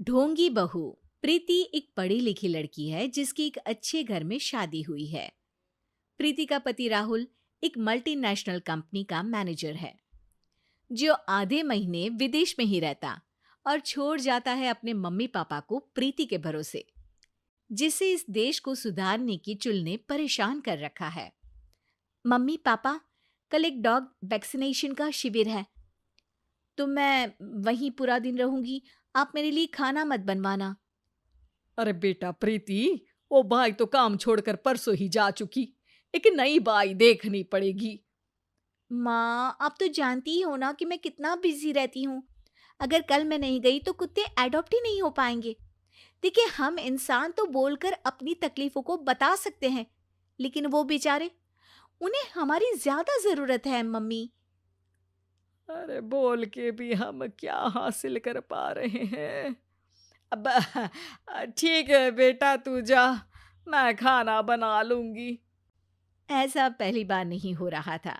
ढोंगी बहू। प्रीति एक पढ़ी लिखी लड़की है जिसकी एक अच्छे घर में शादी हुई है। प्रीति का पति राहुल एक मल्टीनेशनल कंपनी का मैनेजर है जो आधे महीने विदेश में ही रहता और छोड़ जाता है अपने मम्मी पापा को प्रीति के भरोसे, जिसे इस देश को सुधारने की चुल ने परेशान कर रखा है। मम्मी पापा, कल एक डॉग वैक्सीनेशन का शिविर है तो मैं वहीं पूरा दिन रहूंगी। आप मेरे लिए खाना मत बनवाना। अरे बेटा प्रीति, वो बाई तो काम छोड़कर परसों ही जा चुकी। एक नई बाई देखनी पड़ेगी। माँ, आप तो जानती ही हो ना कि मैं कितना बिजी रहती हूँ। अगर कल मैं नहीं गई तो कुत्ते एडॉप्ट ही नहीं हो पाएंगे। देखिए, हम इंसान तो बोलकर अपनी तकलीफों को बता सकते हैं, लेकिन वो बेचारे, उन्हें हमारी ज्यादा जरूरत है मम्मी। अरे बोल के भी हम क्या हासिल कर पा रहे हैं। अब ठीक है बेटा, तू जा, मैं खाना बना लूंगी। ऐसा पहली बार नहीं हो रहा था।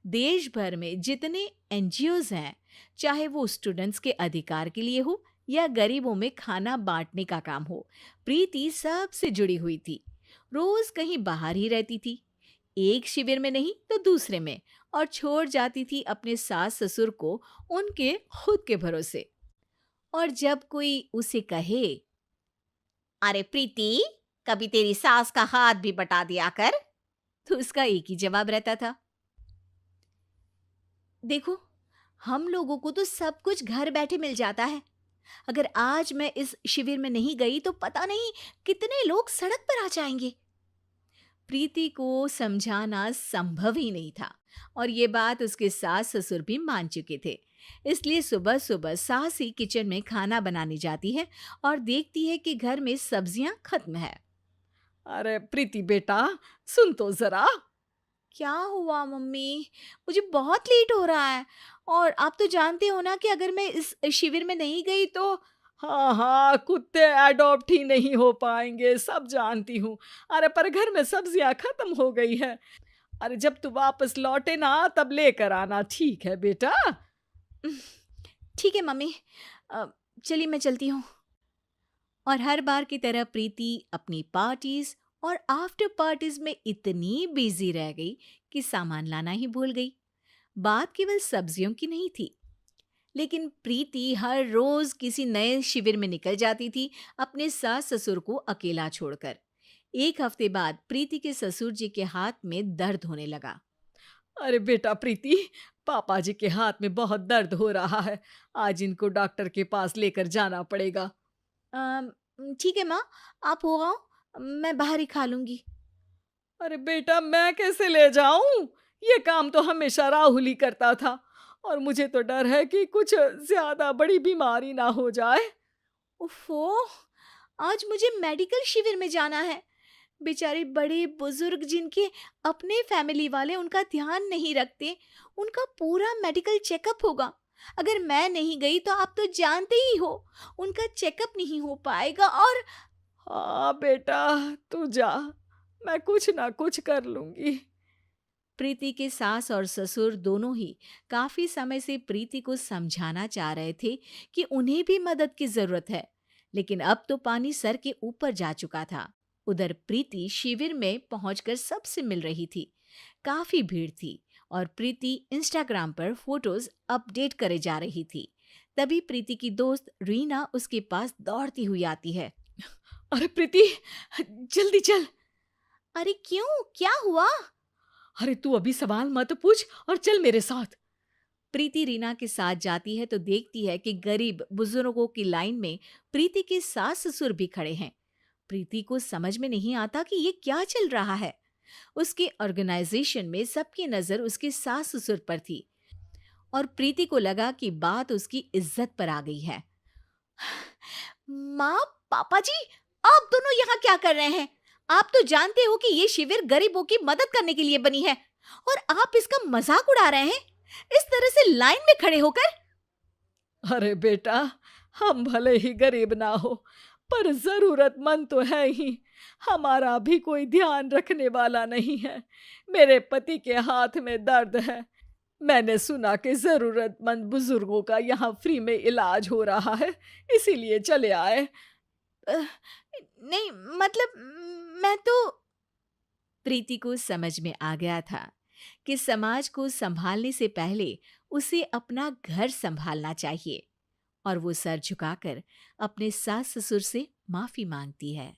देश भर में जितने एनजीओज हैं, चाहे वो स्टूडेंट्स के अधिकार के लिए हो या गरीबों में खाना बांटने का काम हो, प्रीति सबसे जुड़ी हुई थी। रोज कहीं बाहर ही रहती थी, एक शिविर में नहीं तो दूसरे में, और छोड़ जाती थी अपने सास ससुर को उनके खुद के भरोसे। और जब कोई उसे कहे, अरे प्रीति, कभी तेरी सास का हाथ भी बटा दिया कर, तो उसका एक ही जवाब रहता था, देखो, हम लोगों को तो सब कुछ घर बैठे मिल जाता है। अगर आज मैं इस शिविर में नहीं गई तो पता नहीं कितने लोग सड़क पर आ जाएंगे। प्रीति को समझाना संभव ही नहीं था, और ये बात उसके सास ससुर भी मान चुके थे। इसलिए सुबह सुबह सास ही किचन में खाना बनाने जाती है और देखती है कि घर में सब्जियां खत्म है। अरे प्रीति बेटा, सुन तो जरा। क्या हुआ मम्मी? मुझे बहुत लेट हो रहा है, और आप तो जानते हो ना कि अगर मैं इस शिविर में नहीं गई तो। हाँ हाँ, कुत्ते एडॉप्ट ही नहीं हो पाएंगे, सब जानती हूँ। अरे पर घर में सब्जियां खत्म हो गई है। अरे जब तू वापस लौटे ना तब लेकर आना, ठीक है बेटा। ठीक है मम्मी, अ, चलिए मैं चलती हूँ। और हर बार की तरह प्रीति अपनी पार्टीज और आफ्टर पार्टीज में इतनी बिजी रह गई कि सामान लाना ही भूल गई। बात केवल सब्जियों की नहीं थी, लेकिन प्रीति हर रोज किसी नए शिविर में निकल जाती थी, अपने सास ससुर को अकेला छोड़कर। एक हफ्ते बाद प्रीति के ससुर जी के हाथ में दर्द होने लगा। अरे बेटा प्रीति, पापा जी के हाथ में बहुत दर्द हो रहा है। आज इनको डॉक्टर के पास लेकर जाना पड़ेगा। "अम, ठीक है माँ, आप हो आओ, मैं बाहर ही खा लूंगी। अरे बेटा, मैं कैसे ले जाऊं? ये काम तो हमेशा राहुल ही करता था, और मुझे तो डर है कि कुछ ज्यादा बड़ी बीमारी ना हो जाए। उफ़ो! आज मुझे मेडिकल शिविर में जाना है। बेचारे बड़े बुजुर्ग जिनके अपने फैमिली वाले उनका ध्यान नहीं रखते, उनका पूरा मेडिकल चेकअप होगा। अगर मैं नहीं गई तो आप तो जानते ही हो, उनका चेकअप नहीं हो पाएगा। और हाँ बेटा, तू जा, मैं कुछ ना कुछ कर लूंगी। प्रीति के सास और ससुर दोनों ही काफी समय से प्रीति को समझाना चाह रहे थे कि उन्हें भी मदद की जरूरत है, लेकिन अब तो पानी सर के ऊपर जा चुका था। उधर प्रीति शिविर में पहुंचकर सबसे मिल रही थी। काफी भीड़ थी और प्रीति इंस्टाग्राम पर फोटोज अपडेट करे जा रही थी। तभी प्रीति की दोस्त रीना उसके पास दौड़ती हुई आती है। अरे प्रीति, जल्दी चल। अरे क्यों, क्या हुआ? अरे तू अभी सवाल मत पूछ और चल मेरे साथ। प्रीति रीना के साथ जाती है तो देखती है कि गरीब बुजुर्गों की लाइन में प्रीति के सास ससुर भी खड़े हैं। प्रीति को समझ में नहीं आता कि ये क्या चल रहा है। उसके ऑर्गेनाइजेशन में सबकी नजर उसके सास ससुर पर थी, और प्रीति को लगा कि बात उसकी इज्जत पर आ गई है। माँ, पापा जी, आप दोनों यहाँ क्या कर रहे हैं? आप तो जानते हो कि ये शिविर गरीबों की मदद करने के लिए बनी है, और आप इसका मजाक उड़ा रहे हैं इस तरह से लाइन में खड़े होकर। अरे बेटा, हम भले ही गरीब ना हो, पर जरूरतमंद तो है ही। हमारा भी कोई ध्यान रखने वाला नहीं है। मेरे पति के हाथ में दर्द है, मैंने सुना कि ज़रूरतमंद बुजुर्गों का यहाँ फ्री में इलाज हो रहा है, इसीलिए चले आए। अ, नहीं, मतलब मैं तो प्रीति को समझ में आ गया था कि समाज को संभालने से पहले उसे अपना घर संभालना चाहिए और वो सर झुकाकर अपने सास ससुर से माफी मांगती है।